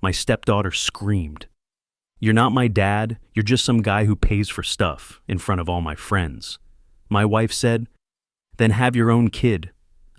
My stepdaughter screamed. "You're not my dad, you're just some guy who pays for stuff," in front of all my friends. My wife said, "Then have your own kid."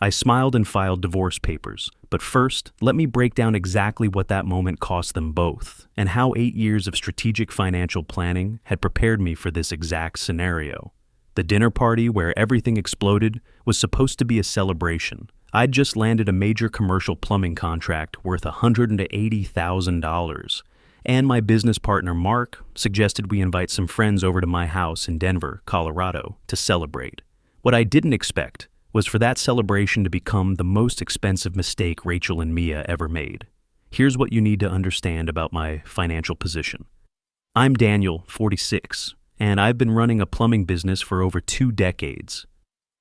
I smiled and filed divorce papers, but first, let me break down exactly what that moment cost them both, and how 8 years of strategic financial planning had prepared me for this exact scenario. The dinner party where everything exploded was supposed to be a celebration. I'd just landed a major commercial plumbing contract worth $180,000, and my business partner Mark suggested we invite some friends over to my house in Denver, Colorado, to celebrate. What I didn't expect was for that celebration to become the most expensive mistake Rachel and Mia ever made. Here's what you need to understand about my financial position. I'm Daniel, 46, and I've been running a plumbing business for over 2 decades.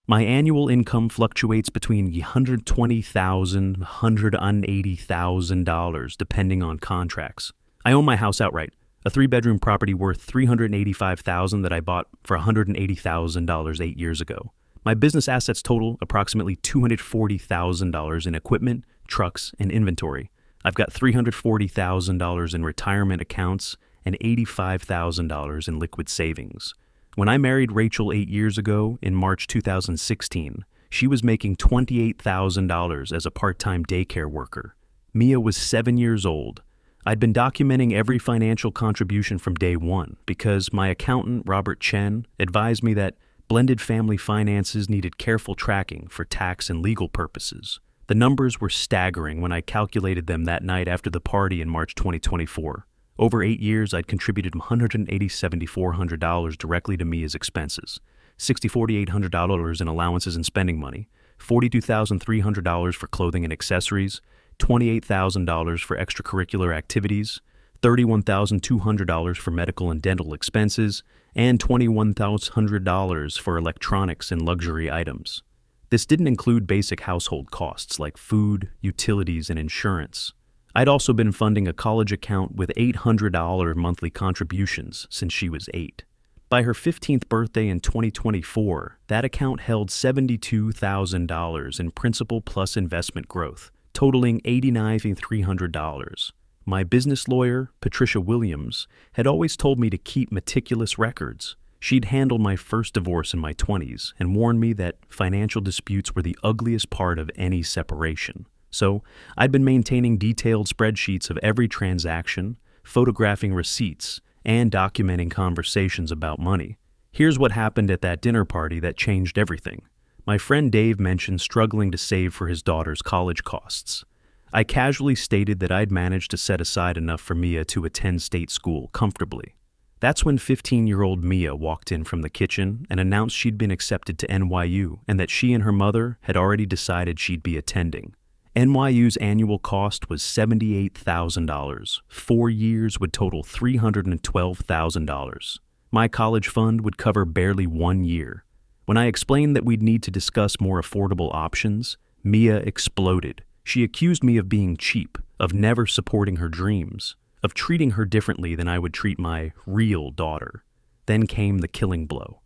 My annual income fluctuates between $120,000 and $180,000 depending on contracts. I own my house outright, a 3-bedroom property worth $385,000 that I bought for $180,000 8 years ago. My business assets total approximately $240,000 in equipment, trucks, and inventory. I've got $340,000 in retirement accounts and $85,000 in liquid savings. When I married Rachel 8 years ago in March 2016, she was making $28,000 as a part-time daycare worker. Mia was 7 years old. I'd been documenting every financial contribution from day one because my accountant, Robert Chen, advised me that blended family finances needed careful tracking for tax and legal purposes. The numbers were staggering when I calculated them that night after the party in March 2024. Over 8 years, I'd contributed $187,400 directly to Mia's expenses, $6,800 in allowances and spending money, $42,300 for clothing and accessories, $28,000 for extracurricular activities, $31,200 for medical and dental expenses, and $21,100 for electronics and luxury items. This didn't include basic household costs like food, utilities, and insurance. I'd also been funding a college account with $800 monthly contributions since she was 8. By her 15th birthday in 2024, that account held $72,000 in principal plus investment growth, totaling $89,300. My business lawyer, Patricia Williams, had always told me to keep meticulous records. She'd handled my first divorce in my 20s and warned me that financial disputes were the ugliest part of any separation. So I'd been maintaining detailed spreadsheets of every transaction, photographing receipts, and documenting conversations about money. Here's what happened at that dinner party that changed everything. My friend Dave mentioned struggling to save for his daughter's college costs. I casually stated that I'd managed to set aside enough for Mia to attend state school comfortably. That's when 15-year-old Mia walked in from the kitchen and announced she'd been accepted to NYU and that she and her mother had already decided she'd be attending. NYU's annual cost was $78,000. 4 years would total $312,000. My college fund would cover barely 1 year. When I explained that we'd need to discuss more affordable options, Mia exploded. She accused me of being cheap, of never supporting her dreams, of treating her differently than I would treat my real daughter. Then came the killing blow.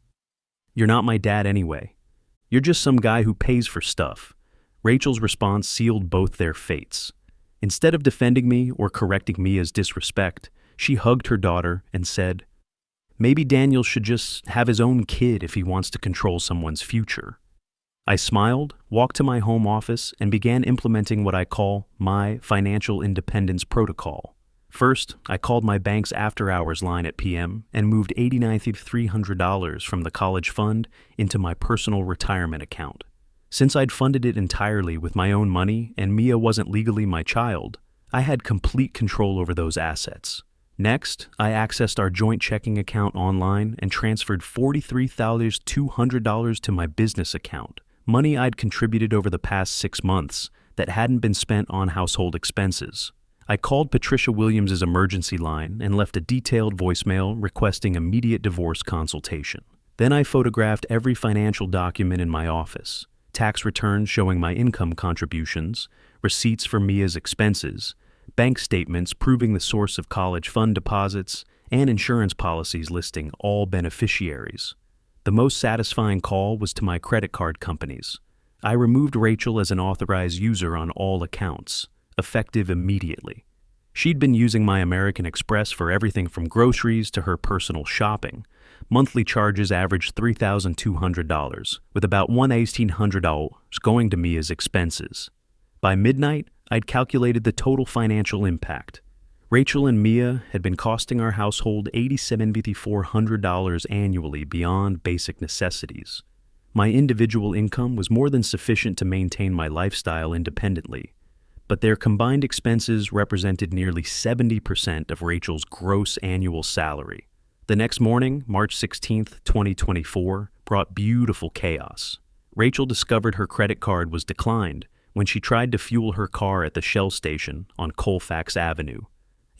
"You're not my dad anyway. You're just some guy who pays for stuff." Rachel's response sealed both their fates. Instead of defending me or correcting Mia's disrespect, she hugged her daughter and said, "Maybe Daniel should just have his own kid if he wants to control someone's future." I smiled, walked to my home office, and began implementing what I call my financial independence protocol. First, I called my bank's after-hours line at PM and moved $89,300 from the college fund into my personal retirement account. Since I'd funded it entirely with my own money and Mia wasn't legally my child, I had complete control over those assets. Next, I accessed our joint checking account online and transferred $43,200 to my business account, money I'd contributed over the past 6 months that hadn't been spent on household expenses. I called Patricia Williams' emergency line and left a detailed voicemail requesting immediate divorce consultation. Then I photographed every financial document in my office, tax returns showing my income contributions, receipts for Mia's expenses, bank statements proving the source of college fund deposits, and insurance policies listing all beneficiaries. The most satisfying call was to my credit card companies. I removed Rachel as an authorized user on all accounts, effective immediately. She'd been using my American Express for everything from groceries to her personal shopping. Monthly charges averaged $3,200, with about $1,800 going to me as expenses. By midnight, I'd calculated the total financial impact. Rachel and Mia had been costing our household $8,700 annually beyond basic necessities. My individual income was more than sufficient to maintain my lifestyle independently, but their combined expenses represented nearly 70% of Rachel's gross annual salary. The next morning, March 16th, 2024, brought beautiful chaos. Rachel discovered her credit card was declined when she tried to fuel her car at the Shell station on Colfax Avenue.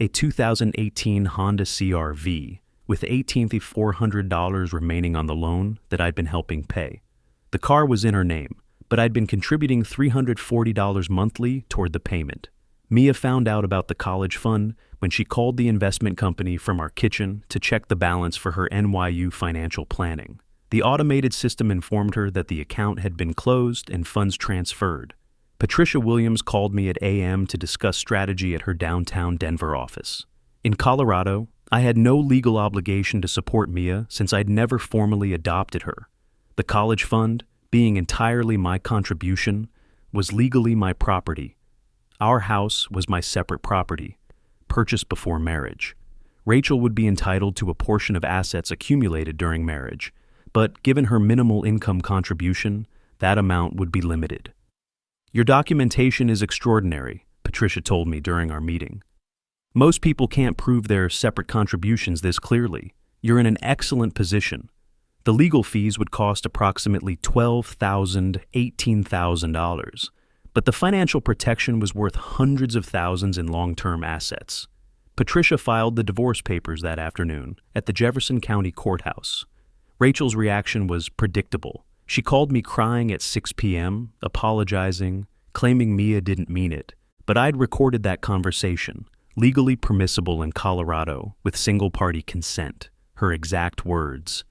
A 2018 Honda CR-V with $18,400 remaining on the loan that I'd been helping pay. The car was in her name, but I'd been contributing $340 monthly toward the payment. Mia found out about the college fund when she called the investment company from our kitchen to check the balance for her NYU financial planning. The automated system informed her that the account had been closed and funds transferred. Patricia Williams called me at AM to discuss strategy at her downtown Denver office. In Colorado, I had no legal obligation to support Mia since I'd never formally adopted her. The college fund, being entirely my contribution, was legally my property. Our house was my separate property, purchased before marriage. Rachel would be entitled to a portion of assets accumulated during marriage, but given her minimal income contribution, that amount would be limited. "Your documentation is extraordinary," Patricia told me during our meeting. "Most people can't prove their separate contributions this clearly. You're in an excellent position. The legal fees would cost approximately $12,000, $18,000, but the financial protection was worth hundreds of thousands in long-term assets." Patricia filed the divorce papers that afternoon at the Jefferson County Courthouse. Rachel's reaction was predictable. She called me crying at 6 p.m., apologizing, claiming Mia didn't mean it. But I'd recorded that conversation, legally permissible in Colorado, with single-party consent. Her exact words.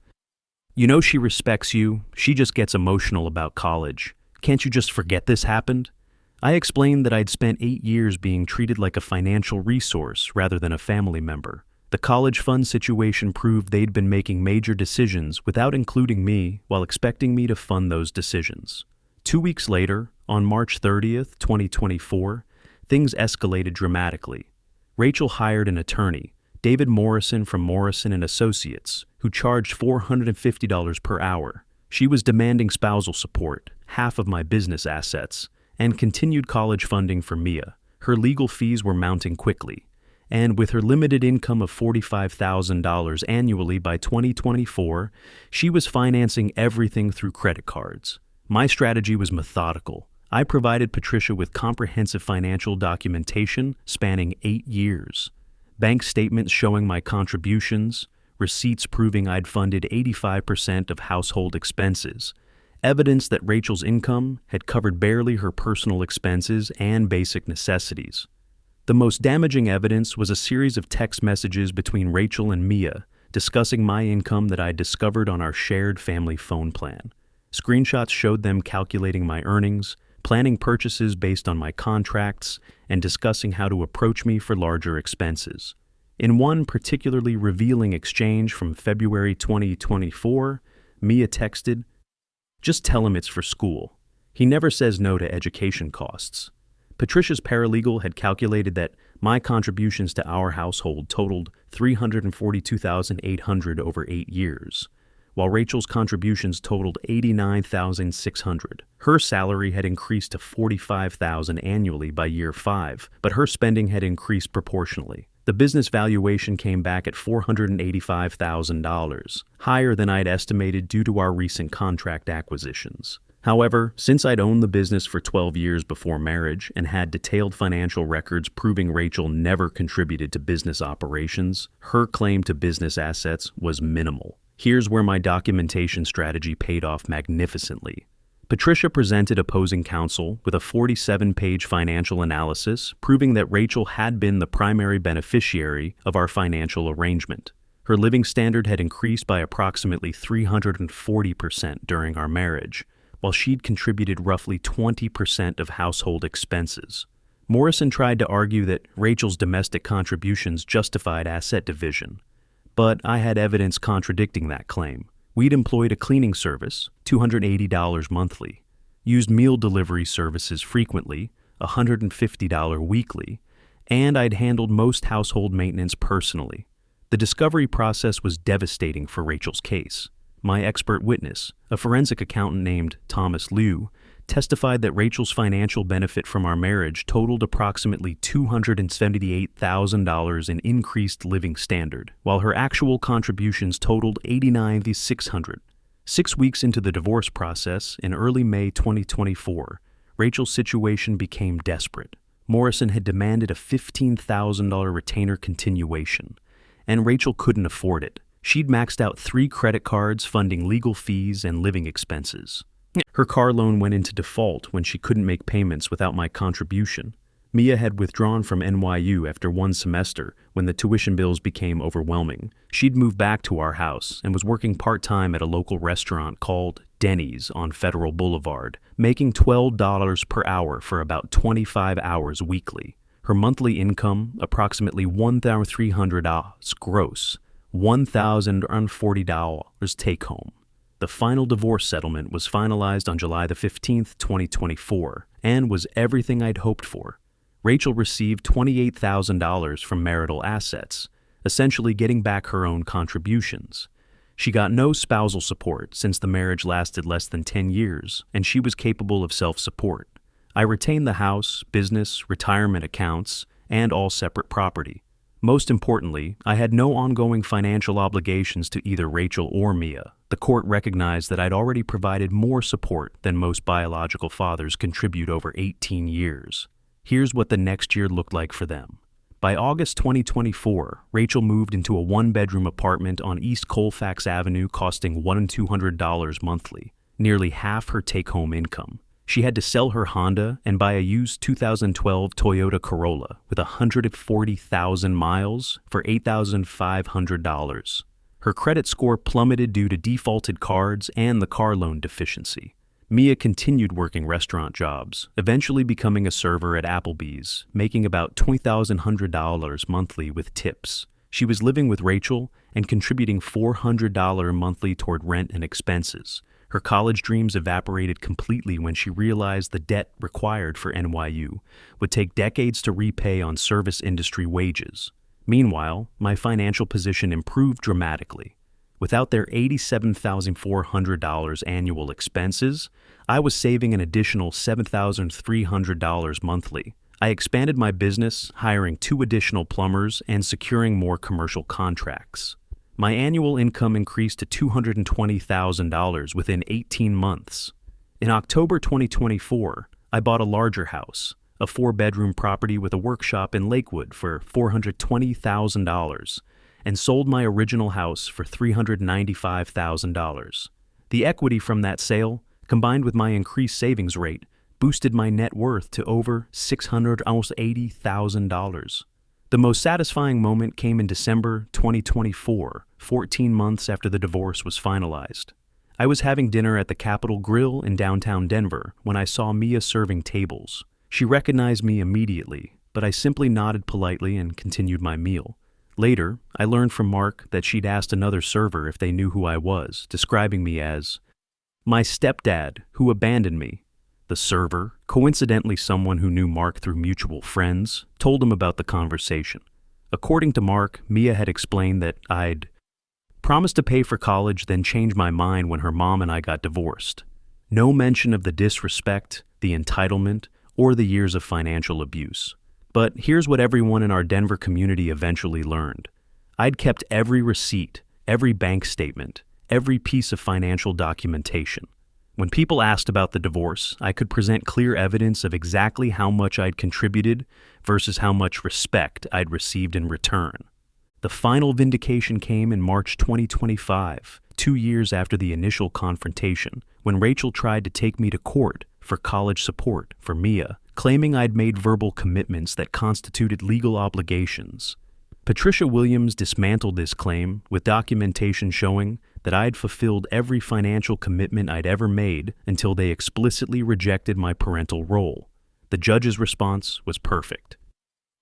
"You know she respects you. She just gets emotional about college. Can't you just forget this happened?" I explained that I'd spent 8 years being treated like a financial resource rather than a family member. The college fund situation proved they'd been making major decisions without including me while expecting me to fund those decisions. 2 weeks later, on March 30th, 2024, things escalated dramatically. Rachel hired an attorney, David Morrison from Morrison & Associates, who charged $450 per hour. She was demanding spousal support, half of my business assets, and continued college funding for Mia. Her legal fees were mounting quickly. And with her limited income of $45,000 annually by 2024, she was financing everything through credit cards. My strategy was methodical. I provided Patricia with comprehensive financial documentation spanning 8 years. Bank statements showing my contributions, receipts proving I'd funded 85% of household expenses, evidence that Rachel's income had covered barely her personal expenses and basic necessities. The most damaging evidence was a series of text messages between Rachel and Mia discussing my income that I discovered on our shared family phone plan. Screenshots showed them calculating my earnings, planning purchases based on my contracts, and discussing how to approach me for larger expenses. In one particularly revealing exchange from February 2024, Mia texted, "Just tell him it's for school. He never says no to education costs." Patricia's paralegal had calculated that my contributions to our household totaled $342,800 over 8 years, while Rachel's contributions totaled $89,600. Her salary had increased to $45,000 annually by year 5, but her spending had increased proportionally. The business valuation came back at $485,000, higher than I'd estimated due to our recent contract acquisitions. However, since I'd owned the business for 12 years before marriage and had detailed financial records proving Rachel never contributed to business operations, her claim to business assets was minimal. Here's where my documentation strategy paid off magnificently. Patricia presented opposing counsel with a 47-page financial analysis proving that Rachel had been the primary beneficiary of our financial arrangement. Her living standard had increased by approximately 340% during our marriage, while she'd contributed roughly 20% of household expenses. Morrison tried to argue that Rachel's domestic contributions justified asset division, but I had evidence contradicting that claim. We'd employed a cleaning service, $280 monthly, used meal delivery services frequently, $150 weekly, and I'd handled most household maintenance personally. The discovery process was devastating for Rachel's case. My expert witness, a forensic accountant named Thomas Liu, testified that Rachel's financial benefit from our marriage totaled approximately $278,000 in increased living standard, while her actual contributions totaled $89,600. 6 weeks into the divorce process, in early May 2024, Rachel's situation became desperate. Morrison had demanded a $15,000 retainer continuation, and Rachel couldn't afford it. She'd maxed out 3 credit cards funding legal fees and living expenses. Her car loan went into default when she couldn't make payments without my contribution. Mia had withdrawn from NYU after 1 semester when the tuition bills became overwhelming. She'd moved back to our house and was working part-time at a local restaurant called Denny's on Federal Boulevard, making $12 per hour for about 25 hours weekly. Her monthly income, approximately $1,300 gross, $1,040 take-home. The final divorce settlement was finalized on July the 15th, 2024, and was everything I'd hoped for. Rachel received $28,000 from marital assets, essentially getting back her own contributions. She got no spousal support since the marriage lasted less than 10 years, and she was capable of self-support. I retained the house, business, retirement accounts, and all separate property. Most importantly, I had no ongoing financial obligations to either Rachel or Mia. The court recognized that I'd already provided more support than most biological fathers contribute over 18 years. Here's what the next year looked like for them. By August 2024, Rachel moved into a 1-bedroom apartment on East Colfax Avenue costing $1,200 monthly, nearly half her take-home income. She had to sell her Honda and buy a used 2012 Toyota Corolla with 140,000 miles for $8,500. Her credit score plummeted due to defaulted cards and the car loan deficiency. Mia continued working restaurant jobs, eventually becoming a server at Applebee's, making about $2,100 monthly with tips. She was living with Rachel and contributing $400 monthly toward rent and expenses. Her college dreams evaporated completely when she realized the debt required for NYU would take decades to repay on service industry wages. Meanwhile, my financial position improved dramatically. Without their $87,400 annual expenses, I was saving an additional $7,300 monthly. I expanded my business, hiring 2 additional plumbers and securing more commercial contracts. My annual income increased to $220,000 within 18 months. In October 2024, I bought a larger house, a 4-bedroom property with a workshop in Lakewood for $420,000, and sold my original house for $395,000. The equity from that sale, combined with my increased savings rate, boosted my net worth to over $680,000. The most satisfying moment came in December 2024, 14 months after the divorce was finalized. I was having dinner at the Capitol Grill in downtown Denver when I saw Mia serving tables. She recognized me immediately, but I simply nodded politely and continued my meal. Later, I learned from Mark that she'd asked another server if they knew who I was, describing me as my stepdad who abandoned me. The server, coincidentally someone who knew Mark through mutual friends, told him about the conversation. According to Mark, Mia had explained that I'd promised to pay for college, then changed my mind when her mom and I got divorced. No mention of the disrespect, the entitlement, or the years of financial abuse. But here's what everyone in our Denver community eventually learned. I'd kept every receipt, every bank statement, every piece of financial documentation. When people asked about the divorce, I could present clear evidence of exactly how much I'd contributed versus how much respect I'd received in return. The final vindication came in March 2025, 2 years after the initial confrontation, when Rachel tried to take me to court for college support for Mia, claiming I'd made verbal commitments that constituted legal obligations. Patricia Williams dismantled this claim with documentation showing that I'd fulfilled every financial commitment I'd ever made until they explicitly rejected my parental role. The judge's response was perfect.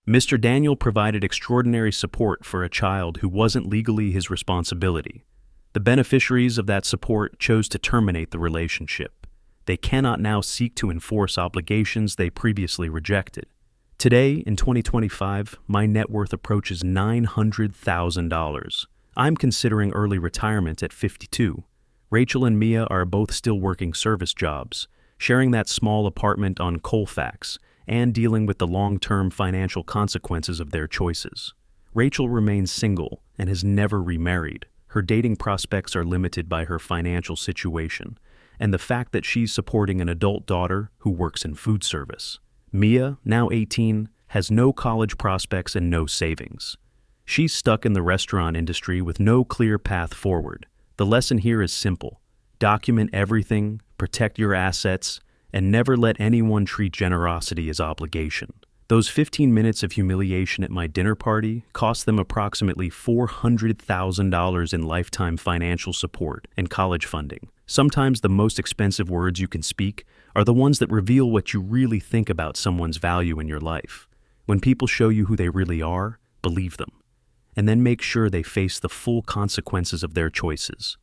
Mr. Daniel provided extraordinary support for a child who wasn't legally his responsibility. The beneficiaries of that support chose to terminate the relationship. They cannot now seek to enforce obligations they previously rejected. Today, in 2025, my net worth approaches $900,000. I'm considering early retirement at 52. Rachel and Mia are both still working service jobs, sharing that small apartment on Colfax, and dealing with the long-term financial consequences of their choices. Rachel remains single and has never remarried. Her dating prospects are limited by her financial situation and the fact that she's supporting an adult daughter who works in food service. Mia, now 18, has no college prospects and no savings. She's stuck in the restaurant industry with no clear path forward. The lesson here is simple. Document everything, protect your assets, and never let anyone treat generosity as obligation. Those 15 minutes of humiliation at my dinner party cost them approximately $400,000 in lifetime financial support and college funding. Sometimes the most expensive words you can speak are the ones that reveal what you really think about someone's value in your life. When people show you who they really are, believe them, and then make sure they face the full consequences of their choices.